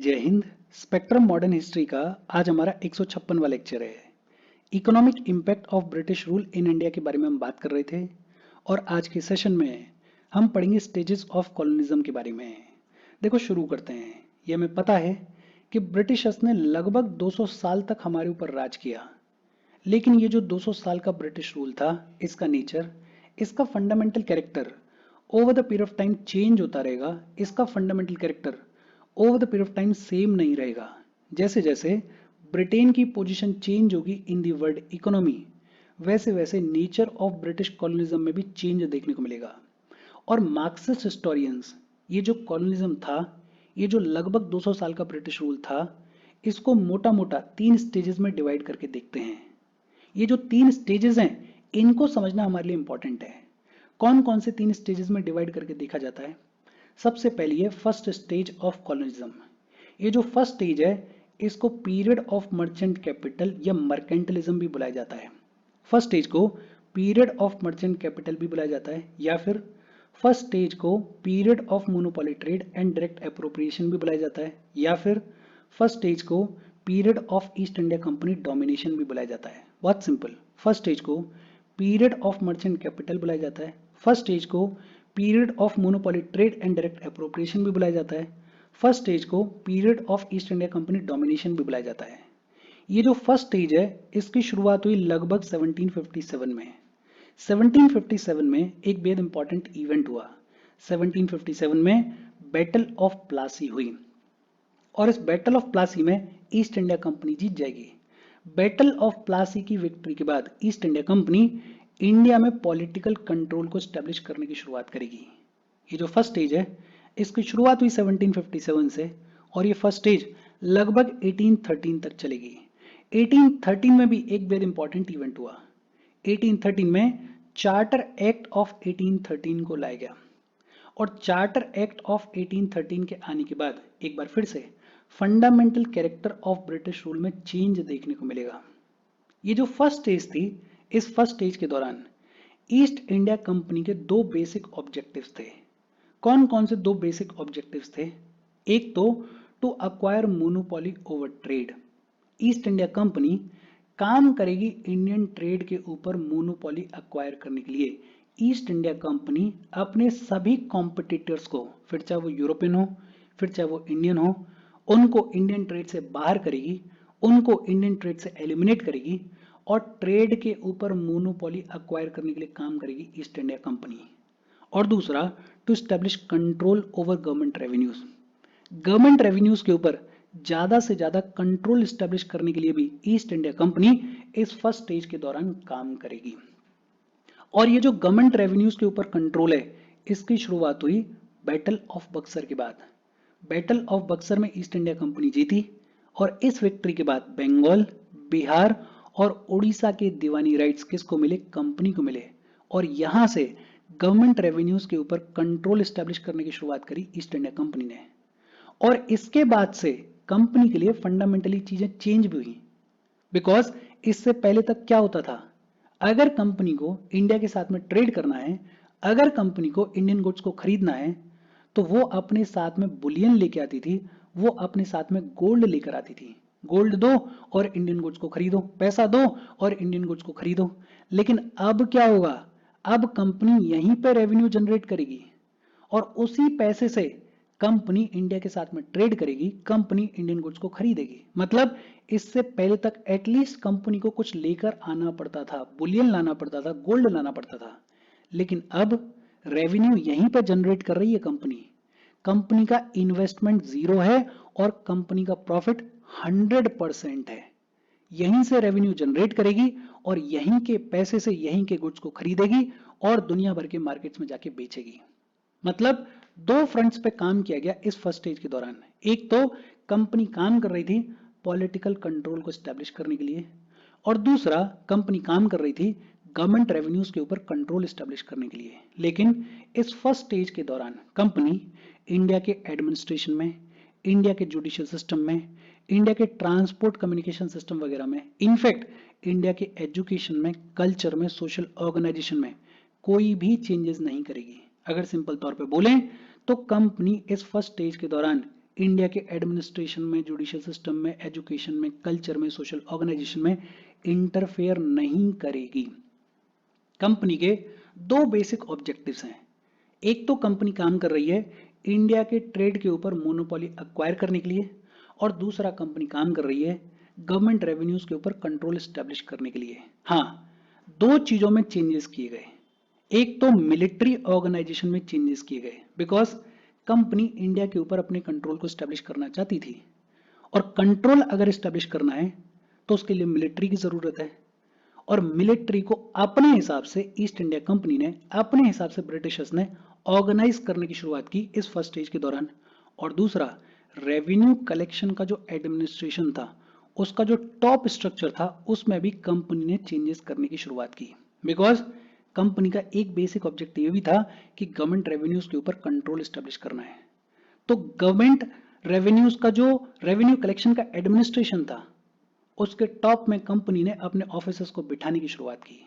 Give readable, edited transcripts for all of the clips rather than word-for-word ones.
जय Hind. Spectrum modern history का आज हमारा 156वां लेक्चर है। Economic impact of British rule in India के बारे में हम बात कर रहे थे और आज के सेशन में हम पढ़ेंगे स्टेजेस ऑफ कॉलोनिज्म के बारे में। देखो शुरू करते हैं। ये हमें पता है कि ब्रिटिशर्स ने लगभग 200 साल तक हमारे ऊपर राज किया, लेकिन ये जो 200 साल का ब्रिटिश रूल था, इसका नेचर, इसका fundamental character over the period of time change होता रहेगा। इसका fundamental character over the period of time same नहीं रहेगा। जैसे जैसे ब्रिटेन की पोजीशन चेंज होगी इन दी वर्ल्ड इकोनॉमी, वैसे वैसे नेचर ऑफ ब्रिटिश कॉलोनिज्म में भी चेंज देखने को मिलेगा। और मार्क्सिस्ट हिस्टोरियंस ये जो कॉलोनिज्म था, ये जो लगभग 200 साल का ब्रिटिश रूल था, इसको मोटा मोटा 3 स्टेजेस में डिवाइड करके देखते हैं। ये जो 3 स्टेजेस हैं, इनको समझना हमारे लिए इंपॉर्टेंट है। कौन कौन से 3 स्टेजेस में डिवाइड करके देखा जाता है? सबसे पहली है फर्स्ट स्टेज ऑफ कॉलोनिज्म। ये जो फर्स्ट स्टेज है, इसको पीरियड ऑफ मर्चेंट कैपिटल या मर्केंटलिज्म भी बुलाया जाता है। फर्स्ट स्टेज को पीरियड ऑफ मर्चेंट कैपिटल भी बुलाया जाता है, या फिर फर्स्ट स्टेज को period of monopoly trade and direct appropriation भी बुलाया जाता है, या फिर फर्स्ट स्टेज को period of east India company domination भी बुलाया जाता है। बहुत सिंपल, फर्स्ट स्टेज को पीरियड ऑफ मर्चेंट कैपिटल बुलाया जाता है, फर्स्ट स्टेज को period of monopoly trade and direct appropriation भी बुलाया जाता है, फर्स्ट स्टेज को period of east India company domination भी बुलाया जाता है। ये जो फर्स्ट स्टेज है, इसकी शुरुआत हुई लगभग 1757 में। 1757 में एक बेहद इंपॉर्टेंट इवेंट हुआ। 1757 में बैटल ऑफ प्लासी हुई और इस बैटल ऑफ प्लासी में ईस्ट इंडिया कंपनी जीत जाएगी। बैटल ऑफ प्लासी की विक्ट्री के बाद ईस्ट इंडिया कंपनी इंडिया में पॉलिटिकल कंट्रोल को स्टैब्लिश करने की शुरुआत करेगी। ये जो फर्स्ट स्टेज है, इसकी शुरुआत हुई 1757 से और ये फर्स्ट स्टेज लगभग 1813 तक चलेगी। 1813 में भी एक बेहद इंपॉर्टेंट इवेंट हुआ। 1813 में चार्टर एक्ट ऑफ 1813 को लाया गया और चार्टर एक्ट ऑफ 1813 के आने के बाद एक बार फिर से fundamental character of British rule में चेंज देखने को मिलेगा। ये जो फर्स्ट स्टेज थी, इस फर्स्ट स्टेज के दौरान ईस्ट इंडिया कंपनी के 2 बेसिक ऑब्जेक्टिव्स थे। कौन कौन से 2 बेसिक ऑब्जेक्टिव्स थे? एक तो to acquire monopoly over trade. East India Company काम करेगी इंडियन ट्रेड के ऊपर मोनोपोली अक्वायर करने के लिए। ईस्ट इंडिया कंपनी अपने सभी कॉम्पिटिटर्स को, फिर चाहे वो यूरोपियन हो, फिर चाहे वो इंडियन हो, उनको इंडियन ट्रेड से बाहर करेगी, उनको इंडियन ट्रेड से एलिमिनेट करेगी और ट्रेड के ऊपर मोनोपोली अक्वायर करने के लिए काम करेगी ईस्ट इंडिया कंपनी। और दूसरा, to establish control over government revenues. Government revenues के ऊपर ज्यादा से ज्यादा कंट्रोल स्टैब्लिश करने के लिए भी ईस्ट इंडिया कंपनी इस फर्स्ट स्टेज के दौरान काम करेगी। और ये जो गवर्नमेंट रेवेन्यूज के ऊपर कंट्रोल है, इसकी शुरुआत हुई बैटल ऑफ बक्सर के बाद। बैटल ऑफ बक्सर में ईस्ट इंडिया कंपनी जीती और इस विक्ट्री के बाद बंगाल, बिहार और उड़ीसा के दीवानी राइट्स किसको मिले? कंपनी को मिले। और यहां से गवर्नमेंट रेवेन्यूज के ऊपर कंट्रोल स्टैब्लिश करने की शुरुआत करी ईस्ट इंडिया कंपनी ने। और इसके बाद से कंपनी के लिए फंडामेंटली चीजें चेंज भी हुई। बिकॉज इससे पहले तक क्या होता था, अगर कंपनी को इंडिया के साथ में ट्रेड करना है, अगर कंपनी को इंडियन गुड्स को खरीदना है, तो वो अपने साथ में बुलियन लेके आती थी, वो अपने साथ में गोल्ड लेकर आती थी। गोल्ड दो और इंडियन गुड्स को खरीदो, पैसा दो और इंडियन गुड्स को खरीदो। लेकिन अब क्या होगा? अब कंपनी यहीं पे रेवेन्यू जनरेट करेगी और उसी पैसे से कंपनी इंडिया के साथ में ट्रेड करेगी, कंपनी इंडियन गुड्स को खरीदेगी। मतलब इससे पहले तक एटलीस्ट कंपनी को कुछ लेकर आना पड़ता था, बुलियन लाना पड़ता था, गोल्ड लाना पड़ता था। लेकिन अब रेवेन्यू यहीं पर जनरेट कर रही है कंपनी। कंपनी का इन्वेस्टमेंट 0 है और कंपनी का प्रॉफिट 100% है। यहीं से रेवेन्यू जनरेट करेगी और यहीं के पैसे से यहीं के गुड्स को खरीदेगी और दुनिया भर के मार्केट्स में जाके बेचेगी। मतलब 2 फ्रंट्स पे काम किया गया इस फर्स्ट स्टेज के दौरान। एक तो कंपनी काम कर रही थी पॉलिटिकल कंट्रोल को स्टैब्लिश करने के लिए, और दूसरा कंपनी काम कर रही थी गवर्नमेंट रेवेन्यूज के ऊपर कंट्रोल स्टैब्लिश करने के लिए। लेकिन इस फर्स्ट स्टेज के दौरान कंपनी इंडिया के एडमिनिस्ट्रेशन में, इंडिया के जुडिशियल सिस्टम में, इंडिया के ट्रांसपोर्ट कम्युनिकेशन सिस्टम वगैरह में, इनफैक्ट इंडिया के एजुकेशन में, कल्चर में, सोशल ऑर्गेनाइजेशन में कोई भी चेंजेस नहीं करेगी। अगर सिंपल तौर पे बोलें तो कंपनी इस फर्स्ट स्टेज के दौरान इंडिया के एडमिनिस्ट्रेशन में, जुडिशियल सिस्टम में, एजुकेशन में, कल्चर में, सोशल ऑर्गेनाइजेशन में इंटरफेयर नहीं करेगी। कंपनी के दो बेसिक ऑब्जेक्टिव्स हैं। एक तो कंपनी काम कर रही है इंडिया के ट्रेड के ऊपर मोनोपोली एक्वायर करने के लिए, और दूसरा कंपनी काम कर रही है गवर्नमेंट रेवेन्यूज के ऊपर कंट्रोल एस्टेब्लिश करने के लिए। हाँ, दो चीजों में चेंजेस किए गए। एक तो मिलिट्री ऑर्गेनाइजेशन में चेंजेस किए गए, बिकॉज कंपनी इंडिया के ऊपर अपने कंट्रोल को एस्टेब्लिश करना चाहती थी, और कंट्रोल अगर एस्टेब्लिश करना है तो उसके लिए मिलिट्री की जरूरत है, और मिलिट्री को अपने हिसाब से ईस्ट इंडिया कंपनी ने, अपने हिसाब से ब्रिटिशर्स ने ऑर्गेनाइज करने की शुरुआत की इस फर्स्ट स्टेज के दौरान। और दूसरा, रेवेन्यू कलेक्शन का जो एडमिनिस्ट्रेशन था, उसका जो टॉप स्ट्रक्चर था, उसमें भी कंपनी ने चेंजेस करने की शुरुआत की, बिकॉज कंपनी का एक बेसिक ऑब्जेक्टिव ये भी था कि गवर्नमेंट रेवेन्यूज के ऊपर कंट्रोल एस्टेब्लिश करना है। तो गवर्नमेंट रेवेन्यूज का जो रेवेन्यू कलेक्शन का एडमिनिस्ट्रेशन था, उसके टॉप में कंपनी ने अपने ऑफिसर्स को बिठाने की शुरुआत की।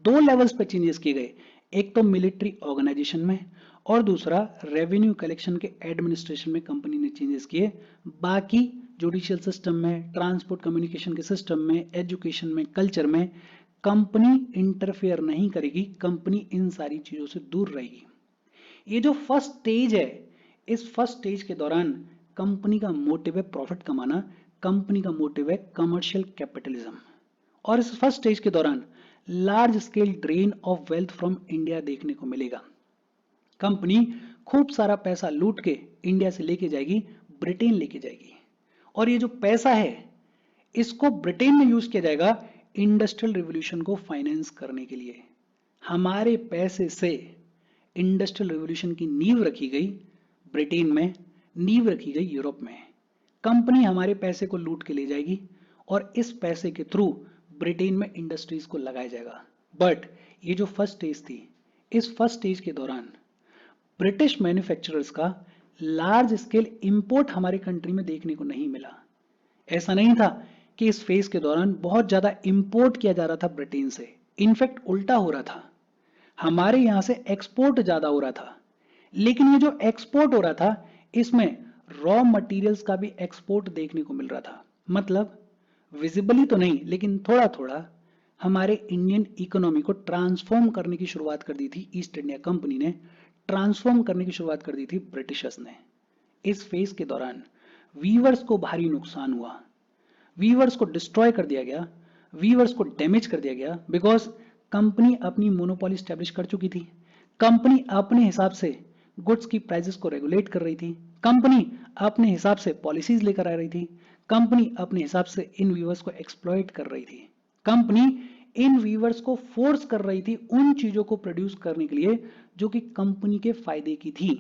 दो लेवल्स पे चेंजेस किए गए, एक तो मिलिट्री ऑर्गेनाइजेशन में, और दूसरा रेवेन्यू कलेक्शन के एडमिनिस्ट्रेशन में कंपनी ने चेंजेस किए। बाकी जुडिशियल सिस्टम में, ट्रांसपोर्ट कम्युनिकेशन के सिस्टम में, एजुकेशन में, कल्चर में कंपनी इंटरफेयर नहीं करेगी, कंपनी इन सारी चीजों से दूर रहेगी। ये जो फर्स्ट स्टेज है, इस फर्स्ट स्टेज के दौरान कंपनी का मोटिव है प्रॉफिट कमाना, कंपनी का मोटिव है कमर्शियल कैपिटलिज्म, और इस फर्स्ट स्टेज के दौरान large scale drain of wealth from India देखने को मिलेगा। कंपनी खूब सारा पैसा लूट के इंडिया से लेके जाएगी, ब्रिटेन लेके जाएगी, और ये जो पैसा है इसको ब्रिटेन में यूज किया जाएगा इंडस्ट्रियल रिवॉल्यूशन को फाइनेंस करने के लिए। हमारे पैसे से इंडस्ट्रियल रिवॉल्यूशन की नींव रखी गई ब्रिटेन में, नींव रखी गई यूरोप में। कंपनी हमारे पैसे को लूट के ले जाएगी, और इस पैसे के थ्रू ब्रिटेन में इंडस्ट्रीज को लगाया जाएगा। बट ये जो फर्स्ट स्टेज थी, इस फर्स्ट स्टेज के दौरान ब्रिटिश मैन्युफैक्चरर्स का लार्ज स्केल इंपोर्ट हमारे कंट्री में देखने को नहीं मिला। ऐसा नहीं था कि इस फेज के दौरान बहुत ज्यादा इंपोर्ट किया जा रहा था ब्रिटेन से, इनफैक्ट उल्टा हो रहा था, हमारे यहां से एक्सपोर्ट ज्यादा हो रहा था। लेकिन ये जो एक्सपोर्ट हो रहा था, इसमें रॉ मटेरियल्स का भी एक्सपोर्ट देखने को मिल रहा था। मतलब विजिबली तो नहीं, लेकिन थोड़ा थोड़ा हमारे इंडियन इकोनॉमी को ट्रांसफॉर्म करने की शुरुआत कर दी थी ईस्ट इंडिया कंपनी ने, ट्रांसफॉर्म करने की शुरुआत कर दी थी ब्रिटिशर्स ने। इस फेज के दौरान वीवर्स को भारी नुकसान हुआ, वीवर्स को डिस्ट्रॉय कर दिया गया, वीवर्स को डैमेज कर दिया गया, बिकॉज कंपनी अपनी मोनोपोली स्टैब्लिश कर चुकी थी। कंपनी अपने हिसाब से गुड्स की प्राइसेस को रेगुलेट कर रही थी, कंपनी अपने हिसाब से पॉलिसीज लेकर आ रही थी, कंपनी अपने हिसाब से इन वीवर्स को एक्सप्लॉइट कर रही थी, कंपनी इन वीवर्स को फोर्स कर रही थी उन चीजों को प्रोड्यूस करने के लिए जो कि कंपनी के फायदे की थी।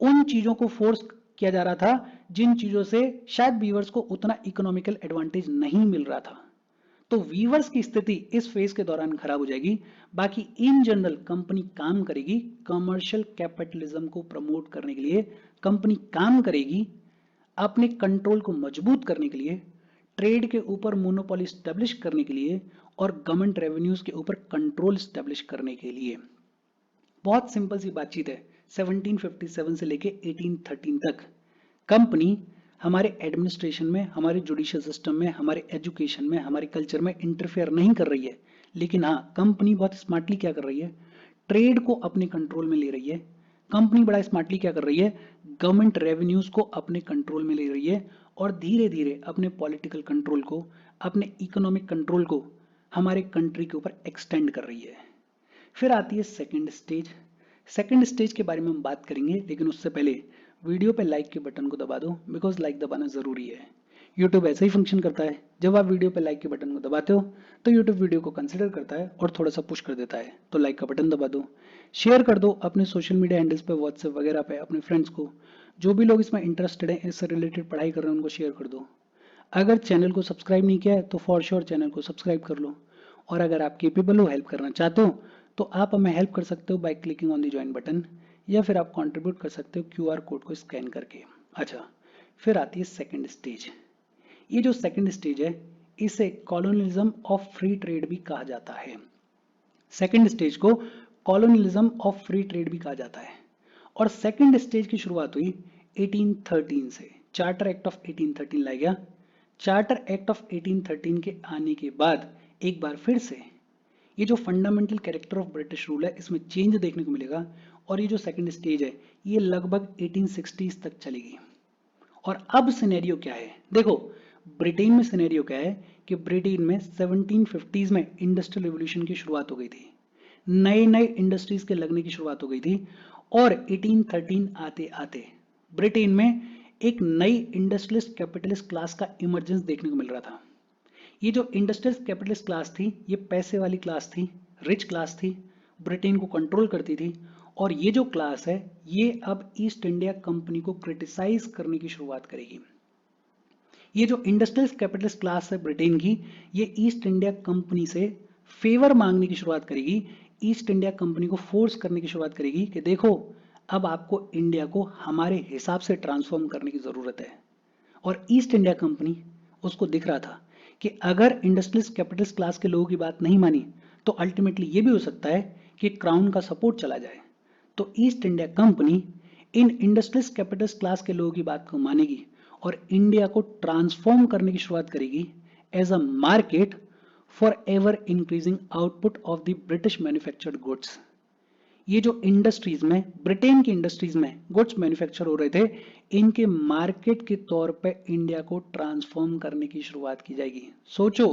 उन चीजों को फोर्स किया जा रहा था जिन चीजों से शायद वीवर्स को उतना इकोनॉमिकल एडवांटेज नहीं मिल रहा था। तो वीवर्स की स्थिति इस फेज के दौरान खराब हो जाएगी। बाकी इन जनरल कंपनी काम करेगी कमर्शियल कैपिटलिज्म को प्रमोट करने के लिए, कंपनी काम करेगी अपने कंट्रोल को मजबूत करने के लिए, ट्रेड के ऊपर मोनोपोली स्टैब्लिश करने के लिए, और गवर्नमेंट रेवेन्यूज के ऊपर कंट्रोल स्टैब्लिश करने के लिए। बहुत सिंपल सी बातचीत है। 1757 से लेके 1813 तक कंपनी हमारे एडमिनिस्ट्रेशन में, हमारे जुडिशियल सिस्टम में, हमारे एजुकेशन में, हमारे कल्चर में इंटरफेयर नहीं कर रही है। लेकिन हाँ, कंपनी बहुत स्मार्टली क्या कर रही है, ट्रेड को अपने कंट्रोल में ले रही है। कंपनी बड़ा स्मार्टली क्या कर रही है, गवर्नमेंट रेवेन्यूज को अपने कंट्रोल में ले रही है, और धीरे धीरे अपने पॉलिटिकल कंट्रोल को, अपने इकोनॉमिक कंट्रोल को हमारे कंट्री के ऊपर एक्सटेंड कर रही है। फिर आती है सेकंड स्टेज। सेकंड स्टेज के बारे में हम बात करेंगे, लेकिन उससे पहले वीडियो पे लाइक के बटन को दबा दो, बिकॉज लाइक दबाना जरूरी है। यूट्यूब ऐसे ही फंक्शन करता है, जब आप वीडियो पे लाइक के बटन को दबाते हो तो यूट्यूब वीडियो को कंसिडर करता है और थोड़ा सा पुश कर देता है। तो लाइक का बटन दबा दो, शेयर कर दो अपने सोशल मीडिया हैंडल्स पे, व्हाट्सएप वगैरह पे अपने फ्रेंड्स को, जो भी लोग इसमें इंटरेस्टेड हैं, इससे रिलेटेड पढ़ाई कर रहे हैं, उनको शेयर कर दो। अगर चैनल को सब्सक्राइब नहीं किया है तो फॉर श्योर चैनल को सब्सक्राइब कर लो, और अगर आप केपेबल हो, हेल्प करना चाहते हो, तो आप हमें हेल्प कर सकते हो by clicking on the join button, या फिर आप कंट्रीब्यूट कर सकते हो क्यूआर कोड को स्कैन करके। अच्छा, फिर आती है सेकंड स्टेज। ये जो सेकंड स्टेज है, इसे कॉलोनियलिज्म ऑफ फ्री ट्रेड भी कहा जाता है। सेकंड स्टेज को कॉलोनियलिज्म ऑफ फ्री ट्रेड भी कहा जाता है। और सेकंड स्टेज की शुरुआत हुई 1813 से, चार्टर एक्ट ऑफ 1813 लाया गया। चार्टर एक्ट ऑफ 1813 के आने के बाद एक बार फिर से ये जो fundamental character of British rule है इसमें चेंज देखने को मिलेगा, और ये जो सेकंड स्टेज है ये लगभग 1860s तक चलेगी। और अब सिनेरियो क्या है देखो, ब्रिटेन में सिनेरियो क्या है कि ब्रिटेन में 1750s में इंडस्ट्रियल रिवॉल्यूशन की शुरुआत हो गई थी, नए नए इंडस्ट्रीज के लगने की शुरुआत हो गई थी, और 1813 आते आते ब्रिटेन में एक नई इंडस्ट्रियलिस्ट कैपिटलिस्ट क्लास का इमरजेंस देखने को मिल रहा था। ये जो इंडस्ट्रियलिस्ट कैपिटलिस्ट क्लास थी ये पैसे वाली क्लास थी, रिच क्लास थी, ब्रिटेन को कंट्रोल करती थी, और ये जो क्लास है ये अब ईस्ट इंडिया कंपनी को क्रिटिसाइज करने की शुरुआत करेगी। ये जो इंडस्ट्रियलिस्ट कैपिटलिस्ट क्लास है ब्रिटेन की, ये ईस्ट इंडिया कंपनी से फेवर मांगने की शुरुआत करेगी, ईस्ट इंडिया कंपनी को फोर्स करने की शुरुआत करेगी कि देखो अब आपको इंडिया को हमारे हिसाब से ट्रांसफॉर्म करने की जरूरत है। और ईस्ट इंडिया कंपनी उसको दिख रहा था कि अगर इंडस्ट्रियलिस्ट कैपिटलिस्ट क्लास के लोगों की बात नहीं मानी तो अल्टीमेटली ये भी हो सकता है कि क्राउन का सपोर्ट चला जाए। तो ईस्ट इंडिया कंपनी इन इंडस्ट्रियलिस्ट कैपिटलिस्ट क्लास के लोगों की बात को मानेगी और इंडिया को ट्रांसफॉर्म करने की शुरुआत करेगी as a market for ever increasing output of the British manufactured goods. ये जो इंडस्ट्रीज में, ब्रिटेन की इंडस्ट्रीज में गुड्स मैन्युफैक्चर हो रहे थे, इनके मार्केट के तौर पे इंडिया को ट्रांसफॉर्म करने की शुरुआत की जाएगी। सोचो,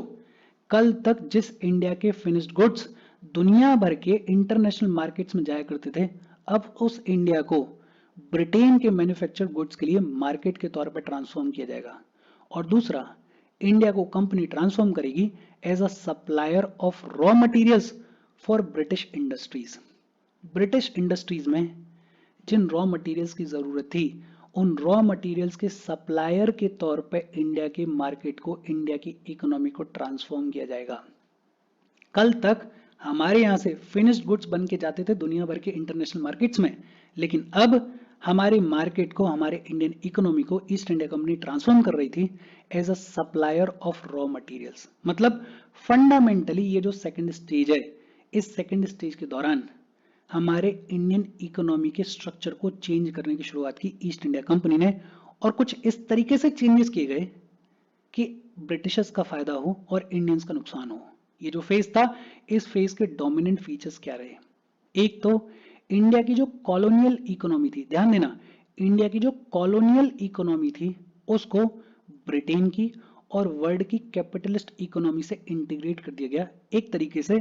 कल तक जिस इंडिया के फिनिश्ड गुड्स दुनिया भर के इंटरनेशनल मार्केट्स में जाया करते थे, अब उस इंडिया को ब्रिटेन के मैन्युफैक्चर्ड गुड्स के लिए मार्केट के तौर पर ट्रांसफॉर्म किया जाएगा। और दूसरा, इंडिया को कंपनी ट्रांसफॉर्म करेगी as a supplier of raw materials for British industries. British industries में जिन रॉ मटेरियल्स की जरूरत थी, उन रॉ मटेरियल्स के सप्लायर के तौर पे इंडिया के मार्केट को, इंडिया की इकोनॉमी को ट्रांसफॉर्म किया जाएगा। कल तक हमारे यहां से फिनिश्ड गुड्स बन के जाते थे दुनिया भर के इंटरनेशनल मार्केट्स में, लेकिन अब हमारे मार्केट को, हमारे इंडियन इकोनॉमी को ईस्ट इंडिया कंपनी ट्रांसफॉर्म कर रही थी as a supplier of raw materials. मतलब फंडामेंटली ये जो सेकंड स्टेज है, इस सेकंड स्टेज के दौरान हमारे इंडियन इकोनॉमी के स्ट्रक्चर को चेंज करने की शुरुआत की ईस्ट इंडिया कंपनी ने, और कुछ इस तरीके से चेंजेस किए गए कि ब्रिटिशर्स का फायदा हो और इंडियंस का नुकसान हो। ये जो फेज था, इस फेज के डोमिनेंट फीचर्स क्या रहे? एक तो इंडिया की जो कॉलोनियल इकोनॉमी थी, ध्यान देना, इंडिया की जो कॉलोनियल इकोनॉमी थी उसको ब्रिटेन की और वर्ल्ड की कैपिटलिस्ट इकोनॉमी से इंटीग्रेट कर दिया गया, एक तरीके से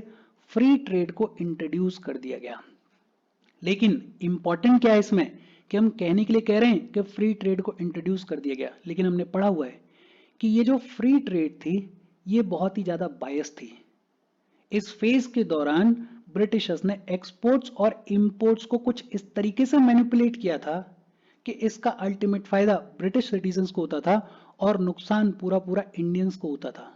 फ्री ट्रेड को इंट्रोड्यूस कर दिया गया। लेकिन इंपॉर्टेंट क्या है इसमें कि हम कहने के लिए कह रहे हैं कि फ्री ट्रेड को इंट्रोड्यूस कर दिया गया, लेकिन हमने पढ़ा हुआ है कि ये जो फ्री ट्रेड थी ये बहुत ही ज्यादा बायस थी। इस फेज के दौरान ब्रिटिशर्स ने एक्सपोर्ट्स और इंपोर्ट्स को कुछ इस तरीके से मैनिपुलेट किया था कि इसका अल्टीमेट फायदा ब्रिटिश सिटीजन्स को होता था और नुकसान पूरा पूरा इंडियंस को होता था।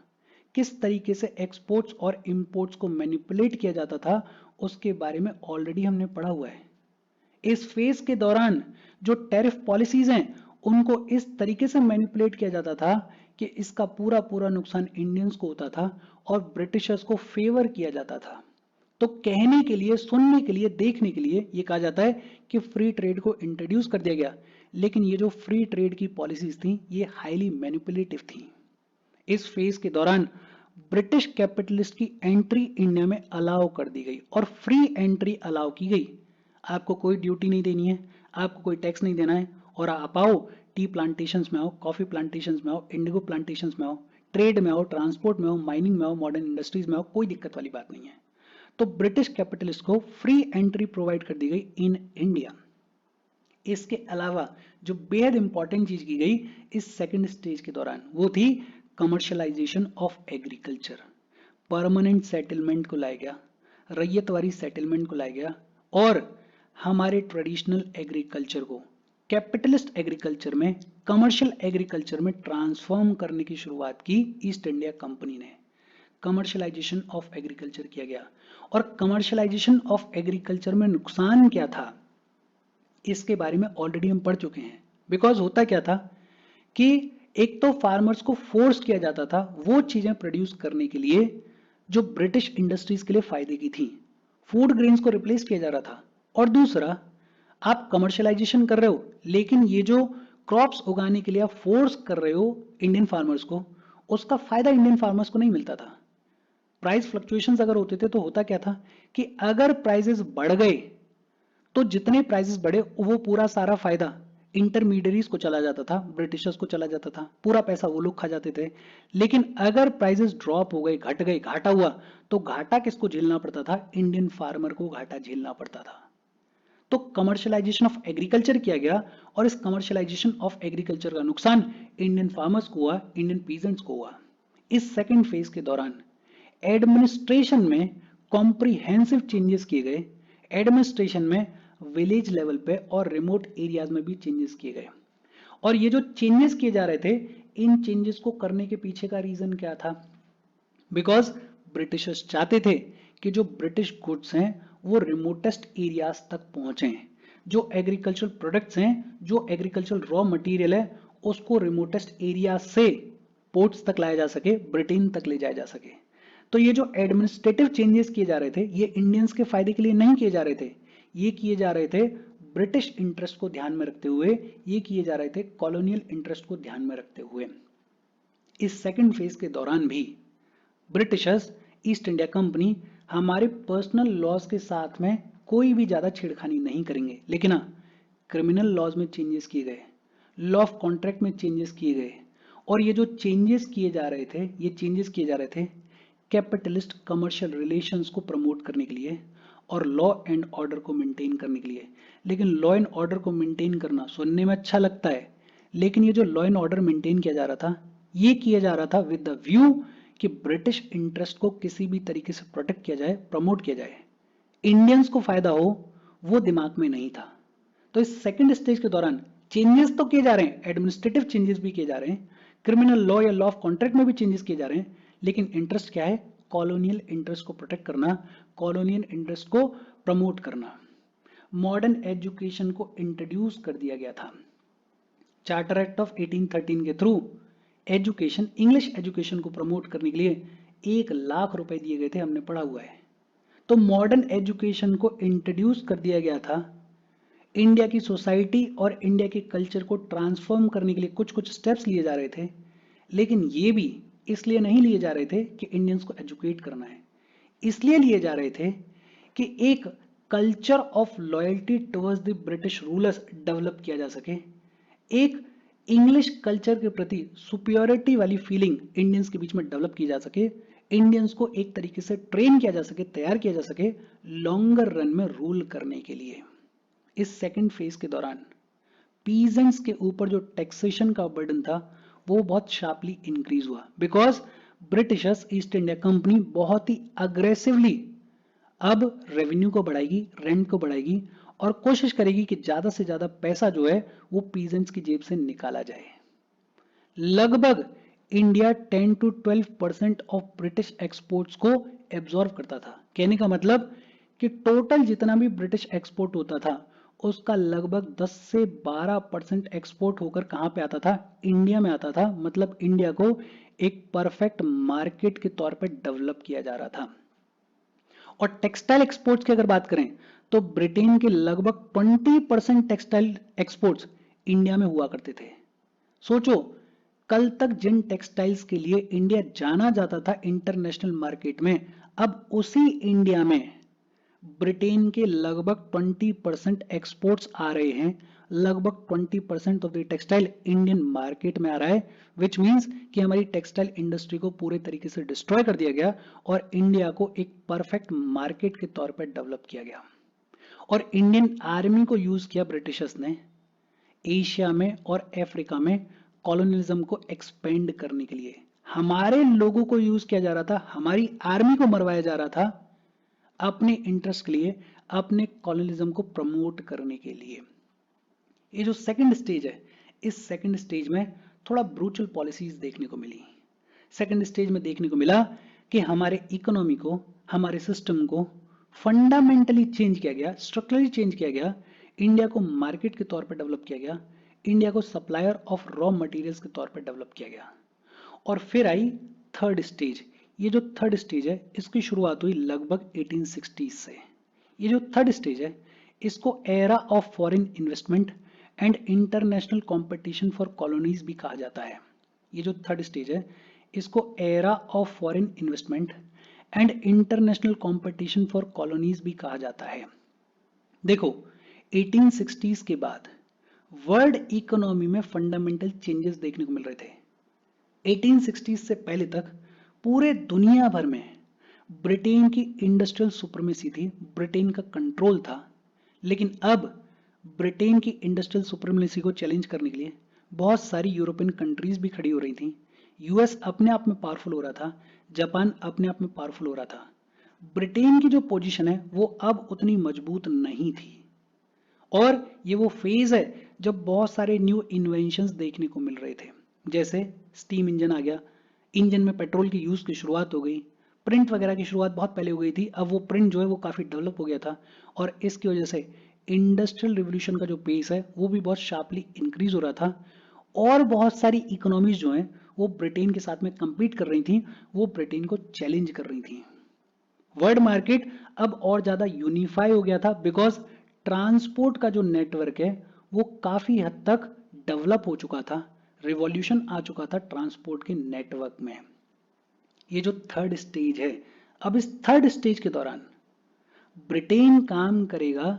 किस तरीके से एक्सपोर्ट्स और इंपोर्ट्स को मैनिपुलेट किया जाता था उसके बारे में ऑलरेडी हमने पढ़ा हुआ है। इस फेज के दौरान जो टैरिफ पॉलिसीज हैं उनको इस तरीके से मैनिपुलेट किया जाता था कि इसका पूरा पूरा नुकसान इंडियंस को होता था और ब्रिटिशर्स को फेवर किया जाता था। तो कहने के लिए, सुनने के लिए, देखने के लिए ये कहा जाता है कि फ्री ट्रेड को इंट्रोड्यूस कर दिया गया, लेकिन ये जो फ्री ट्रेड की पॉलिसीज थी ये हाईली मैनिपुलेटिव थी। इस फेज के दौरान ब्रिटिश कैपिटलिस्ट की एंट्री इंडिया में अलाउ कर दी गई और फ्री एंट्री अलाउ की गई। आपको कोई ड्यूटी नहीं देनी है, आपको कोई टैक्स नहीं देना है, और आप आओ, टी प्लांटेशंस में आओ, कॉफी प्लांटेशंस में आओ, इंडिगो प्लांटेशंस में आओ, ट्रेड में आओ, ट्रांसपोर्ट में आओ, माइनिंग में आओ, मॉडर्न इंडस्ट्रीज में आओ, कोई दिक्कत वाली बात नहीं है। तो ब्रिटिश कैपिटलिस्ट को फ्री एंट्री प्रोवाइड कर दी गई इन इंडिया। इसके अलावा जो बेहद इंपॉर्टेंट चीज की गई इस सेकंड स्टेज के दौरान वो थी commercialisation of agriculture. Permanent settlement को लाया गया, रैयतवारी सेटलमेंट को लाया गया, और हमारे ट्रेडिशनल एग्रीकल्चर को कैपिटलिस्ट एग्रीकल्चर में, कमर्शियल एग्रीकल्चर में ट्रांसफॉर्म करने की शुरुआत की ईस्ट इंडिया कंपनी ने। कमर्शलाइजेशन ऑफ एग्रीकल्चर किया गया, और कमर्शलाइजेशन ऑफ एग्रीकल्चर में नुकसान क्या था इसके बारे में ऑलरेडी हम पढ़ चुके हैं। बिकॉज होता क्या था कि एक तो फार्मर्स को फोर्स किया जाता था वो चीजें प्रोड्यूस करने के लिए जो ब्रिटिश इंडस्ट्रीज के लिए फायदे की थी, फूड ग्रेन्स को रिप्लेस किया जा रहा था, और दूसरा आप कमर्शलाइजेशन कर रहे हो, लेकिन ये जो क्रॉप्स उगाने के लिए आप फोर्स कर रहे हो इंडियन फार्मर्स को, उसका फायदा इंडियन फार्मर्स को नहीं मिलता था। प्राइस फ्लक्चुएशंस अगर होते थे तो होता क्या था कि अगर प्राइसेस बढ़ गए तो जितने प्राइसेस बढ़े वो पूरा सारा फायदा इंटरमीडियरीज को चला जाता था, ब्रिटिशर्स को चला जाता था, पूरा पैसा वो लोग खा जाते थे। लेकिन अगर प्राइसेस ड्रॉप हो गए, घट गए, घाटा हुआ, तो घाटा किसको झेलना पड़ता था? इंडियन फार्मर को घाटा झेलना पड़ता था। तो कमर्शलाइजेशन ऑफ एग्रीकल्चर किया गया, और इस कमर्शलाइजेशन ऑफ एग्रीकल्चर का नुकसान इंडियन फार्मर्स को हुआ, इंडियन पीजेंट्स को हुआ। इस सेकेंड फेज के दौरान एडमिनिस्ट्रेशन में कॉम्प्रिहेंसिव चेंजेस किए गए। एडमिनिस्ट्रेशन में विलेज लेवल पे और रिमोट एरियाज में भी चेंजेस किए गए। और ये जो चेंजेस किए जा रहे थे, इन चेंजेस को करने के पीछे का रीजन क्या था? बिकॉज ब्रिटिशर्स चाहते थे कि जो ब्रिटिश गुड्स हैं वो रिमोटेस्ट एरियाज तक पहुंचे, जो एग्रीकल्चरल प्रोडक्ट्स हैं, जो एग्रीकल्चरल रॉ मटेरियल है, उसको रिमोटेस्ट एरिया से पोर्ट्स तक लाया जा सके, ब्रिटेन तक ले जाया जा सके। तो ये जो एडमिनिस्ट्रेटिव चेंजेस किए जा रहे थे, ये इंडियंस के फायदे के लिए नहीं किए जा रहे थे, ये किए जा रहे थे ब्रिटिश इंटरेस्ट को ध्यान में रखते हुए, ये किए जा रहे थे कॉलोनियल इंटरेस्ट को ध्यान में रखते हुए। इस सेकंड फेज के दौरान भी ब्रिटिशर्स, ईस्ट इंडिया कंपनी हमारे पर्सनल लॉज के साथ में कोई भी ज्यादा छेड़खानी नहीं करेंगे, लेकिन हाँ, क्रिमिनल लॉज में चेंजेस किए गए, लॉ ऑफ कॉन्ट्रैक्ट में चेंजेस किए गए। और ये जो चेंजेस किए जा रहे थे, ये चेंजेस किए जा रहे थे कैपिटलिस्ट कमर्शियल रिलेशंस को प्रमोट करने के लिए और लॉ एंड ऑर्डर को मेंटेन करने के लिए। लेकिन लॉ एंड ऑर्डर को मेंटेन करना सुनने में अच्छा लगता है, लेकिन ये जो लॉ एंड ऑर्डर मेंटेन किया जा रहा था, ये किया जा रहा था विद द व्यू कि ब्रिटिश इंटरेस्ट को किसी भी तरीके से प्रोटेक्ट किया जाए, प्रमोट किया जाए, इंडियंस को फायदा हो, वो दिमाग में नहीं था। तो इस सेकंड स्टेज के दौरान चेंजेस तो किए जा रहे हैं, एडमिनिस्ट्रेटिव चेंजेस भी किए जा रहे हैं, क्रिमिनल लॉ या लॉ ऑफ कॉन्ट्रैक्ट में भी चेंजेस किए जा रहे हैं, लेकिन इंटरेस्ट क्या है? कॉलोनियल इंटरेस्ट को प्रोटेक्ट करना, कॉलोनियल इंटरेस्ट को प्रमोट करना। मॉडर्न एजुकेशन को इंट्रोड्यूस कर दिया गया था। चार्टर एक्ट ऑफ 1813 के थ्रू एजुकेशन, इंग्लिश एजुकेशन को प्रमोट करने के लिए 1 लाख रुपए दिए गए थे, हमने पढ़ा हुआ है। तो मॉडर्न एजुकेशन को इंट्रोड्यूस कर दिया गया था। इंडिया की सोसाइटी और इंडिया के कल्चर को ट्रांसफॉर्म करने के लिए कुछ कुछ स्टेप्स लिए जा रहे थे, लेकिन ये भी इसलिए नहीं लिए जा रहे थे कि इंडियंस को एजुकेट करना है, इसलिए लिए जा रहे थे कि एक culture of loyalty towards the British rulers develop किया जा सके, एक इंग्लिश कल्चर के प्रति सुपियोरिटी वाली फीलिंग इंडियंस के बीच में डेवलप की जा सके, इंडियंस को एक तरीके से ट्रेन किया जा सके, तैयार किया जा सके लॉन्गर रन में रूल करने के लिए। इस सेकंड फेज के दौरान पीजेंट्स के ऊपर जो टैक्सेशन का बर्डन था वो बहुत शार्पली इंक्रीज हुआ, because Britishers, east India company बहुत ही अग्रेसिवली अब रेवेन्यू को बढ़ाएगी, रेंट को बढ़ाएगी और कोशिश करेगी कि ज्यादा से ज्यादा पैसा जो है वो पीजेंट्स की जेब से निकाला जाए। लगभग India 10 to 12% of British exports को एब्जॉर्व करता था। कहने का मतलब कि टोटल जितना भी ब्रिटिश एक्सपोर्ट होता था उसका लगभग 10 से 12% एक्सपोर्ट होकर कहां पे आता था? इंडिया में आता था। मतलब इंडिया को एक परफेक्ट मार्केट के तौर पे डेवलप किया जा रहा था। और टेक्सटाइल एक्सपोर्ट्स की अगर बात करें तो ब्रिटेन के लगभग 20% टेक्सटाइल एक्सपोर्ट्स इंडिया में हुआ करते थे। सोचो, कल तक जिन टेक्सटाइल्स के लिए इंडिया जाना जाता था इंटरनेशनल मार्केट में, अब उसी इंडिया में ब्रिटेन के लगभग 20% एक्सपोर्ट्स आ रहे हैं। लगभग 20% of the textile Indian market में आ रहा है, विच मीन्स कि हमारी टेक्सटाइल इंडस्ट्री को पूरे तरीके से डिस्ट्रॉय कर दिया गया और इंडिया को एक परफेक्ट मार्केट के तौर पर डेवलप किया गया। और इंडियन आर्मी को यूज किया ब्रिटिशर्स ने एशिया में और अफ्रीका में कॉलोनियलिज्म को एक्सपेंड करने के लिए। हमारे लोगों को यूज किया जा रहा था, हमारी आर्मी को मरवाया जा रहा था अपने इंटरेस्ट के लिए, अपने कॉलोनियलिज्म को प्रमोट करने के लिए। ये जो सेकंड स्टेज है, इस सेकंड स्टेज में थोड़ा ब्रूटल पॉलिसीज देखने को मिली। सेकंड स्टेज में देखने को मिला कि हमारे इकोनॉमी को, हमारे सिस्टम को फंडामेंटली चेंज किया गया, स्ट्रक्चरली चेंज किया गया, इंडिया को मार्केट के तौर पर डेवलप किया गया, इंडिया को सप्लायर ऑफ रॉ मटेरियल्स के तौर पर डेवलप किया गया। और फिर आई थर्ड स्टेज। ये जो थर्ड स्टेज है इसकी शुरुआत हुई लगभग 1860 से। ये जो थर्ड स्टेज है इसको era of foreign investment and international competition for colonies भी कहा जाता है। ये जो थर्ड स्टेज है इसको era of foreign investment and international competition for colonies भी कहा जाता है। देखो 1860s के बाद वर्ल्ड इकोनॉमी में फंडामेंटल चेंजेस देखने को मिल रहे थे। 1860s से पहले तक पूरे दुनिया भर में ब्रिटेन की इंडस्ट्रियल सुप्रीमेसी थी, ब्रिटेन का कंट्रोल था। लेकिन अब ब्रिटेन की इंडस्ट्रियल सुप्रीमेसी को चैलेंज करने के लिए बहुत सारी यूरोपियन कंट्रीज भी खड़ी हो रही थी। यूएस अपने आप में पावरफुल हो रहा था, जापान अपने आप में पावरफुल हो रहा था। ब्रिटेन की जो पोजीशन है वो अब उतनी मजबूत नहीं थी। और ये वो फेज है जब बहुत सारे न्यू इन्वेंशंस देखने को मिल रहे थे, जैसे स्टीम इंजन आ गया, इंजन में पेट्रोल की यूज की शुरुआत हो गई, प्रिंट वगैरह की शुरुआत बहुत पहले हो गई थी, अब वो प्रिंट जो है वो काफी डेवलप हो गया था और इसकी वजह से इंडस्ट्रियल रिवोल्यूशन का जो पेस है वो भी बहुत शार्पली इंक्रीज हो रहा था। और बहुत सारी इकोनॉमीज जो हैं वो ब्रिटेन के साथ में compete कर रही थी, वो ब्रिटेन को चैलेंज कर रही थी। वर्ल्ड मार्केट अब और ज्यादा यूनिफाई हो गया था बिकॉज ट्रांसपोर्ट का जो नेटवर्क है वो काफी हद तक डेवलप हो चुका था, रिवॉल्यूशन आ चुका था ट्रांसपोर्ट के नेटवर्क में। ये जो थर्ड स्टेज है, अब इस थर्ड स्टेज के दौरान ब्रिटेन काम करेगा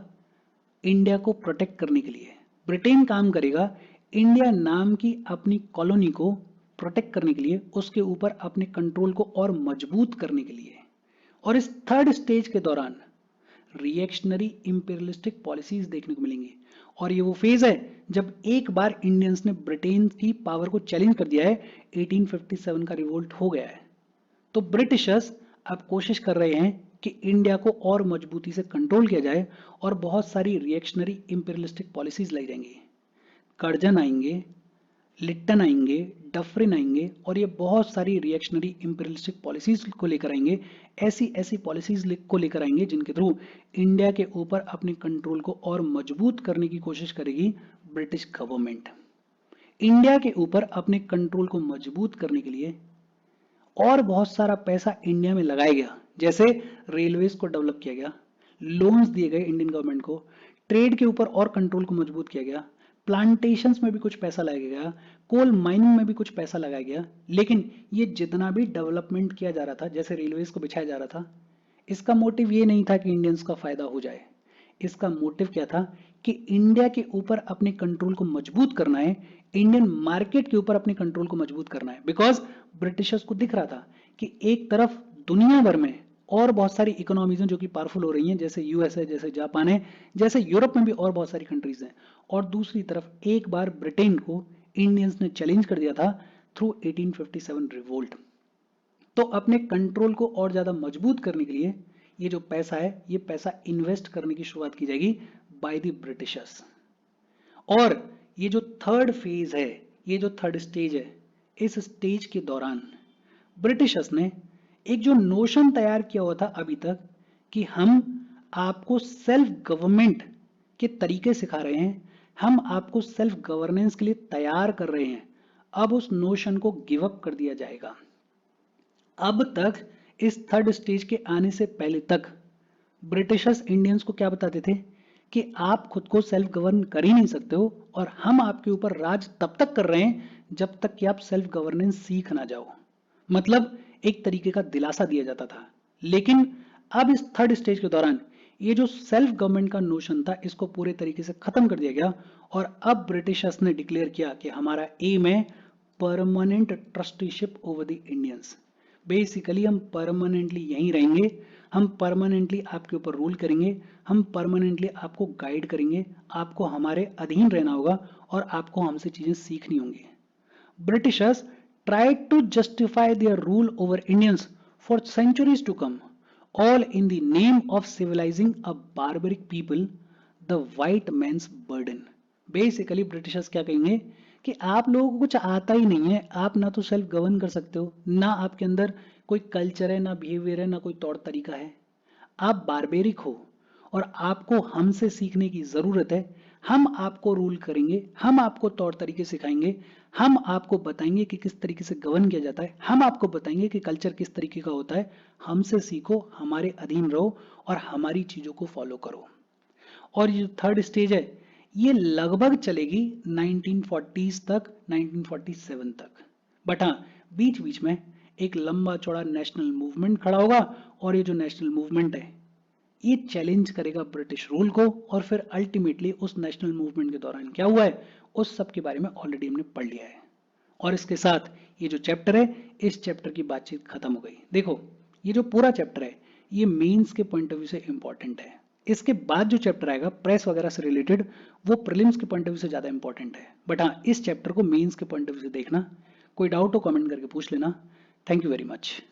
इंडिया को प्रोटेक्ट करने के लिए। ब्रिटेन काम करेगा इंडिया नाम की अपनी कॉलोनी को प्रोटेक्ट करने के लिए, उसके ऊपर अपने कंट्रोल को और मजबूत करने के लिए। और इस थर्ड स्टेज के दौरान रिएक्शनरी इंपीरियलिस्टिक पॉलिसीज देखने को मिलेंगी। और ये वो फेज है जब एक बार इंडियंस ने ब्रिटेन की पावर को चैलेंज कर दिया है, 1857 का रिवोल्ट हो गया है। तो ब्रिटिशर्स अब कोशिश कर रहे हैं कि इंडिया को और मजबूती से कंट्रोल किया जाए और बहुत सारी रिएक्शनरी इंपीरियलिस्टिक पॉलिसीज लाई जाएंगी। कर्जन आएंगे, लिट्टन आएंगे, डफरिन आएंगे और ये बहुत सारी रिएक्शनरी इंपीरियलिस्टिक पॉलिसीज को लेकर आएंगे। ऐसी ऐसी पॉलिसीज को लेकर आएंगे जिनके थ्रू इंडिया के ऊपर अपने कंट्रोल को और मजबूत करने की कोशिश करेगी ब्रिटिश गवर्नमेंट। इंडिया के ऊपर अपने कंट्रोल को मजबूत करने के लिए और बहुत सारा पैसा इंडिया में लगाया गया, जैसे रेलवेज को डेवलप किया गया, लोन्स दिए गए इंडियन गवर्नमेंट को, ट्रेड के ऊपर और कंट्रोल को मजबूत किया गया, प्लांटेशंस में भी कुछ पैसा लगाया गया, कोल माइनिंग में भी कुछ पैसा लगाया गया। लेकिन ये जितना भी डेवलपमेंट किया जा रहा था, जैसे रेलवेज को बिछाया जा रहा था, इसका मोटिव ये नहीं था कि इंडियंस का फायदा हो जाए। इसका मोटिव क्या था कि इंडिया के ऊपर अपने कंट्रोल को मजबूत करना है, इंडियन मार्केट के ऊपर अपने कंट्रोल को मजबूत करना है। बिकॉज ब्रिटिशर्स को दिख रहा था कि एक तरफ दुनिया भर में और बहुत सारी इकोनॉमीज हैं जो कि पावरफुल हो रही हैं, जैसे यूएस है, जैसे जापान है, जैसे यूरोप में भी और बहुत सारी कंट्रीज हैं, और दूसरी तरफ एक बार ब्रिटेन को इंडियंस ने चैलेंज कर दिया था थ्रू 1857 रिवोल्ट। तो अपने कंट्रोल को और ज्यादा मजबूत करने के लिए ये जो पैसा है ये पैसा इन्वेस्ट करने की शुरुआत की जाएगी बाय द ब्रिटिशर्स। और ये जो थर्ड फेज है, ये जो थर्ड स्टेज है, इस स्टेज के दौरान ब्रिटिशर्स ने एक जो नोशन तैयार किया हुआ था अभी तक कि हम आपको सेल्फ गवर्नमेंट के तरीके सिखा रहे हैं, हम आपको सेल्फ गवर्नेंस के लिए तैयार कर रहे हैं, अब उस नोशन को गिव अप कर दिया जाएगा। अब तक इस थर्ड स्टेज के आने से पहले तक ब्रिटिशर्स इंडियंस को क्या बताते थे कि आप खुद को सेल्फ गवर्न कर ही नहीं सकते हो और हम आपके ऊपर राज तब तक कर रहे हैं जब तक कि आप सेल्फ गवर्नेंस सीख ना जाओ। मतलब एक तरीके का दिलासा दिया जाता था। लेकिन अब इस थर्ड स्टेज के दौरान ये जो सेल्फ गवर्नमेंट का नोशन था इसको पूरे तरीके से खत्म कर दिया गया और अब ब्रिटिशर्स ने डिक्लेयर किया कि हमारा एम है permanent trusteeship over the Indians. Basically हम परमानेंटली यहीं रहेंगे, हम परमानेंटली आपके ऊपर रूल करेंगे, हम परमानेंटली आपको गाइड करेंगे, आपको हमारे अधीन रहना होगा और आपको हमसे चीजें सीखनी होंगी। Britishers tried to justify their rule over Indians for centuries to come, all in the name of civilizing a barbaric people, the white man's burden. Basically Britishers क्या कहेंगे कि आप लोगों को कुछ आता ही नहीं है, आप ना तो सेल्फ गवर्न कर सकते हो, ना आपके अंदर कोई कल्चर है, ना बिहेवियर है, ना कोई तौर तरीका है, आप बारबेरिक हो और आपको हमसे सीखने की जरूरत है। हम आपको रूल करेंगे, हम आपको तौर तरीके सिखाएंगे, हम आपको बताएंगे कि किस तरीके से गवर्न किया जाता है, हम आपको बताएंगे कि कल्चर किस तरीके का होता है। हमसे सीखो, हमारे अधीन रहो और हमारी चीजों को फॉलो करो। और ये जो थर्ड स्टेज है ये लगभग चलेगी 1940s तक, 1947 तक। बट हाँ, बीच बीच में एक लंबा चौड़ा नेशनल मूवमेंट खड़ा होगा और ये जो नेशनल मूवमेंट है ये चैलेंज करेगा ब्रिटिश रूल को, और फिर अल्टीमेटली उस नेशनल मूवमेंट के दौरान क्या हुआ है उस सब के बारे में ऑलरेडी हमने पढ़ लिया है। और इसके साथ ये जो चैप्टर है इस चैप्टर की बातचीत खत्म हो गई। देखो ये जो पूरा चैप्टर है ये मेंस के पॉइंट ऑफ व्यू से इंपॉर्टेंट है। इसके बाद जो चैप्टर आएगा प्रेस वगैरह से रिलेटेड वो प्रीलिम्स के पॉइंट ऑफ व्यू से ज्यादा इंपॉर्टेंट है। बट हाँ, इस चैप्टर को मेंस के पॉइंट ऑफ व्यू से देखना। कोई डाउट हो कमेंट करके पूछ लेना। Thank you very much.